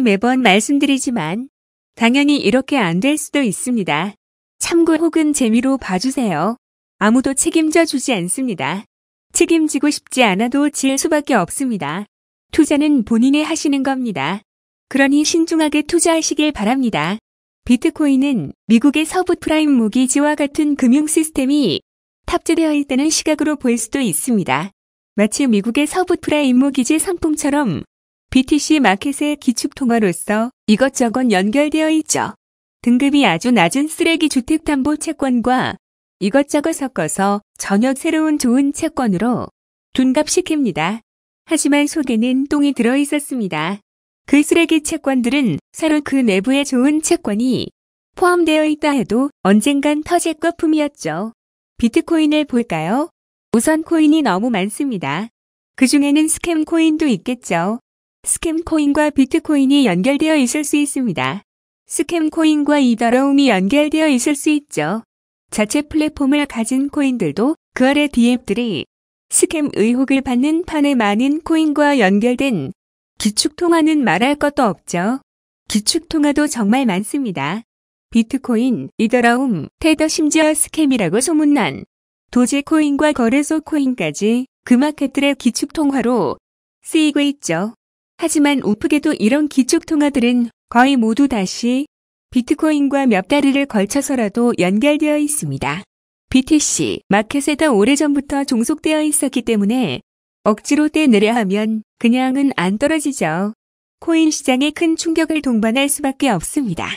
매번 말씀드리지만 당연히 이렇게 안 될 수도 있습니다. 참고 혹은 재미로 봐주세요. 아무도 책임져 주지 않습니다. 책임지고 싶지 않아도 질 수밖에 없습니다. 투자는 본인이 하시는 겁니다. 그러니 신중하게 투자하시길 바랍니다. 비트코인은 미국의 서브프라임 모기지와 같은 금융 시스템이 탑재되어 있다는 시각으로 볼 수도 있습니다. 마치 미국의 서브프라임 모기지 상품처럼 BTC 마켓의 기축통화로서 이것저것 연결되어 있죠. 등급이 아주 낮은 쓰레기 주택담보채권과 이것저것 섞어서 전혀 새로운 좋은 채권으로 둔갑시킵니다. 하지만 속에는 똥이 들어있었습니다. 그 쓰레기 채권들은 서로 그 내부에 좋은 채권이 포함되어 있다 해도 언젠간 터질 거품이었죠. 비트코인을 볼까요? 우선 코인이 너무 많습니다. 그 중에는 스캠 코인도 있겠죠. 스캠 코인과 비트코인이 연결되어 있을 수 있습니다. 스캠 코인과 이더러움이 연결되어 있을 수 있죠. 자체 플랫폼을 가진 코인들도 그 아래 디앱들이 스캠 의혹을 받는 판에 많은 코인과 연결된 기축통화는 말할 것도 없죠. 기축통화도 정말 많습니다. 비트코인, 이더러움, 테더 심지어 스캠이라고 소문난 도지코인과 거래소 코인까지 그 마켓들의 기축통화로 쓰이고 있죠. 하지만 우프게도 이런 기축통화들은 거의 모두 다시 비트코인과 몇 다리를 걸쳐서라도 연결되어 있습니다. BTC 마켓에 더 오래전부터 종속되어 있었기 때문에 억지로 떼내려 하면 그냥은 안 떨어지죠. 코인 시장에 큰 충격을 동반할 수밖에 없습니다.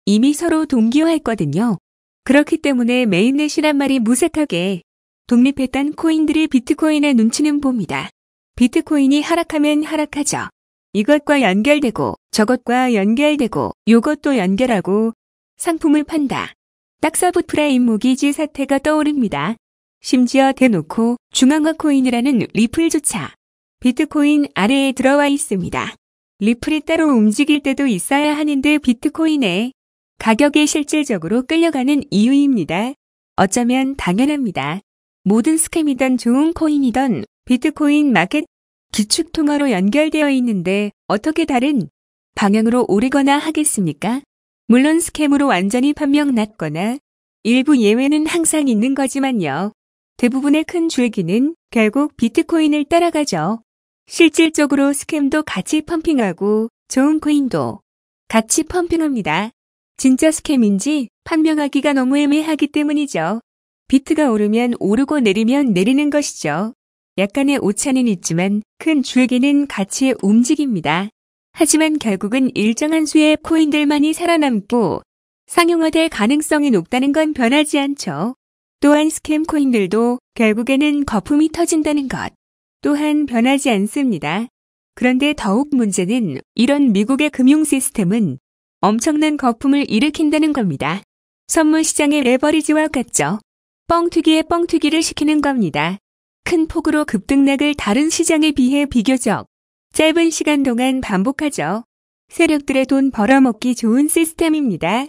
이미 서로 동기화했거든요. 그렇기 때문에 메인넷이란 말이 무색하게 독립했던 코인들이 비트코인의 눈치는 봅니다. 비트코인이 하락하면 하락하죠. 이것과 연결되고 저것과 연결되고 요것도 연결하고 상품을 판다. 딱 서브프라임 모기지 사태가 떠오릅니다. 심지어 대놓고 중앙화 코인이라는 리플조차 비트코인 아래에 들어와 있습니다. 리플이 따로 움직일 때도 있어야 하는데 비트코인의 가격에 실질적으로 끌려가는 이유입니다. 어쩌면 당연합니다. 모든 스캠이든 좋은 코인이든 비트코인 마켓 기축통화로 연결되어 있는데 어떻게 다른 방향으로 오르거나 하겠습니까? 물론 스캠으로 완전히 판명 났거나 일부 예외는 항상 있는 거지만요. 대부분의 큰 줄기는 결국 비트코인을 따라가죠. 실질적으로 스캠도 같이 펌핑하고 좋은 코인도 같이 펌핑합니다. 진짜 스캠인지 판명하기가 너무 애매하기 때문이죠. 비트가 오르면 오르고 내리면 내리는 것이죠. 약간의 오차는 있지만 큰 줄기는 같이 움직입니다. 하지만 결국은 일정한 수의 코인들만이 살아남고 상용화될 가능성이 높다는 건 변하지 않죠. 또한 스캠 코인들도 결국에는 거품이 터진다는 것 또한 변하지 않습니다. 그런데 더욱 문제는 이런 미국의 금융 시스템은 엄청난 거품을 일으킨다는 겁니다. 선물 시장의 레버리지와 같죠. 뻥튀기에 뻥튀기를 시키는 겁니다. 큰 폭으로 급등락을 다른 시장에 비해 비교적 짧은 시간 동안 반복하죠. 세력들의 돈 벌어먹기 좋은 시스템입니다.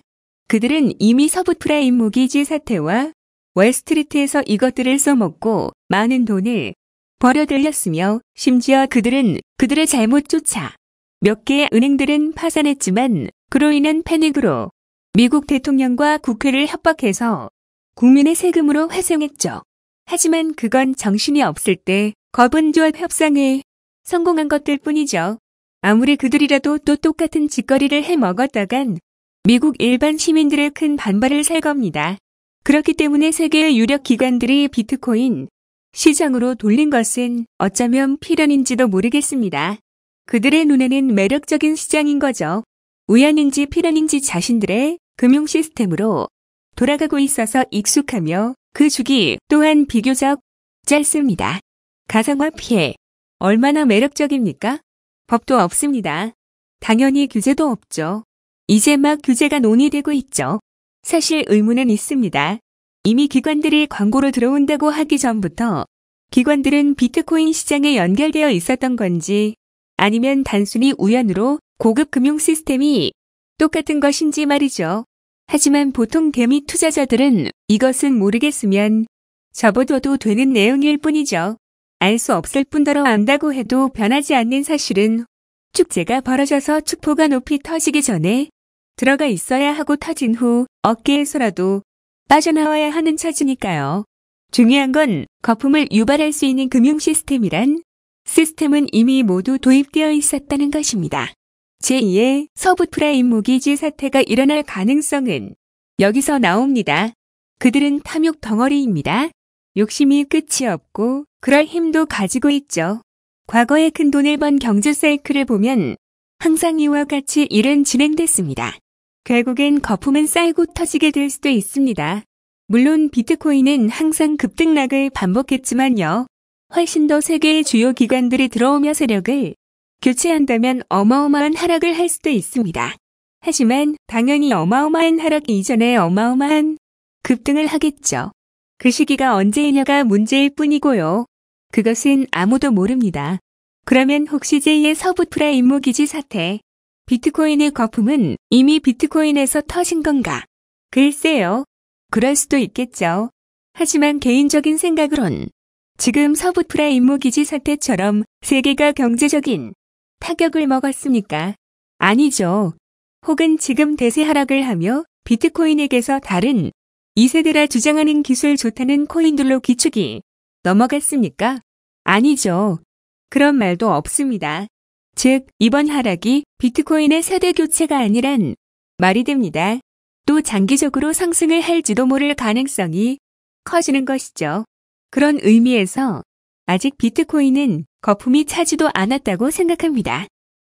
그들은 이미 서브프라임 모기지 사태와 월스트리트에서 이것들을 써먹고 많은 돈을 벌어들였으며 심지어 그들은 그들의 잘못조차 몇 개의 은행들은 파산했지만 그로 인한 패닉으로 미국 대통령과 국회를 협박해서 국민의 세금으로 회생했죠. 하지만 그건 정신이 없을 때 거분조합 협상에 성공한 것들 뿐이죠. 아무리 그들이라도 또 똑같은 짓거리를 해먹었다간 미국 일반 시민들의 큰 반발을 살 겁니다. 그렇기 때문에 세계의 유력 기관들이 비트코인 시장으로 돌린 것은 어쩌면 필연인지도 모르겠습니다. 그들의 눈에는 매력적인 시장인 거죠. 우연인지 필연인지 자신들의 금융 시스템으로 돌아가고 있어서 익숙하며 그 주기 또한 비교적 짧습니다. 가상화 피해 얼마나 매력적입니까? 법도 없습니다. 당연히 규제도 없죠. 이제 막 규제가 논의되고 있죠. 사실 의문은 있습니다. 이미 기관들이 광고로 들어온다고 하기 전부터 기관들은 비트코인 시장에 연결되어 있었던 건지 아니면 단순히 우연으로 고급 금융 시스템이 똑같은 것인지 말이죠. 하지만 보통 개미 투자자들은 이것은 모르겠으면 접어둬도 되는 내용일 뿐이죠. 알 수 없을 뿐더러 안다고 해도 변하지 않는 사실은 축제가 벌어져서 축포가 높이 터지기 전에 들어가 있어야 하고 터진 후 어깨에서라도 빠져나와야 하는 처지니까요. 중요한 건 거품을 유발할 수 있는 금융 시스템이란 시스템은 이미 모두 도입되어 있었다는 것입니다. 제2의 서브프라임 모기지 사태가 일어날 가능성은 여기서 나옵니다. 그들은 탐욕 덩어리입니다. 욕심이 끝이 없고 그럴 힘도 가지고 있죠. 과거에 큰 돈을 번 경제 사이클을 보면 항상 이와 같이 일은 진행됐습니다. 결국엔 거품은 쌓이고 터지게 될 수도 있습니다. 물론 비트코인은 항상 급등락을 반복했지만요. 훨씬 더 세계의 주요 기관들이 들어오며 세력을 교체한다면 어마어마한 하락을 할 수도 있습니다. 하지만 당연히 어마어마한 하락 이전에 어마어마한 급등을 하겠죠. 그 시기가 언제이냐가 문제일 뿐이고요. 그것은 아무도 모릅니다. 그러면 혹시 제2의 서브프라임 모기지 사태, 비트코인의 거품은 이미 비트코인에서 터진 건가? 글쎄요. 그럴 수도 있겠죠. 하지만 개인적인 생각으론 지금 서브프라임 모기지 사태처럼 세계가 경제적인 타격을 먹었습니까? 아니죠. 혹은 지금 대세 하락을 하며 비트코인에게서 다른 2세대라 주장하는 기술 좋다는 코인들로 기축이 넘어갔습니까? 아니죠. 그런 말도 없습니다. 즉, 이번 하락이 비트코인의 세대 교체가 아니란 말이 됩니다. 또 장기적으로 상승을 할지도 모를 가능성이 커지는 것이죠. 그런 의미에서 아직 비트코인은 거품이 차지도 않았다고 생각합니다.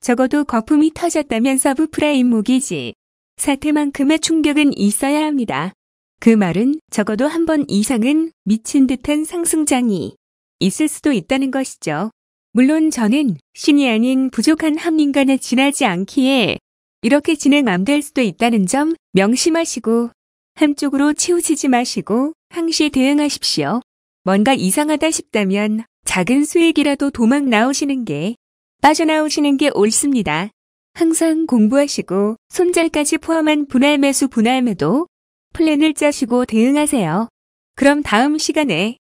적어도 거품이 터졌다면 서브프라임 모기지 사태만큼의 충격은 있어야 합니다. 그 말은 적어도 한 번 이상은 미친 듯한 상승장이 있을 수도 있다는 것이죠. 물론 저는 신이 아닌 부족한 합리인간에 지나지 않기에 이렇게 진행 안 될 수도 있다는 점 명심하시고 한쪽으로 치우치지 마시고 항시 대응하십시오. 뭔가 이상하다 싶다면 작은 수익이라도 도망 나오시는 게 빠져나오시는 게 옳습니다. 항상 공부하시고 손절까지 포함한 분할 매수 분할 매도 플랜을 짜시고 대응하세요. 그럼 다음 시간에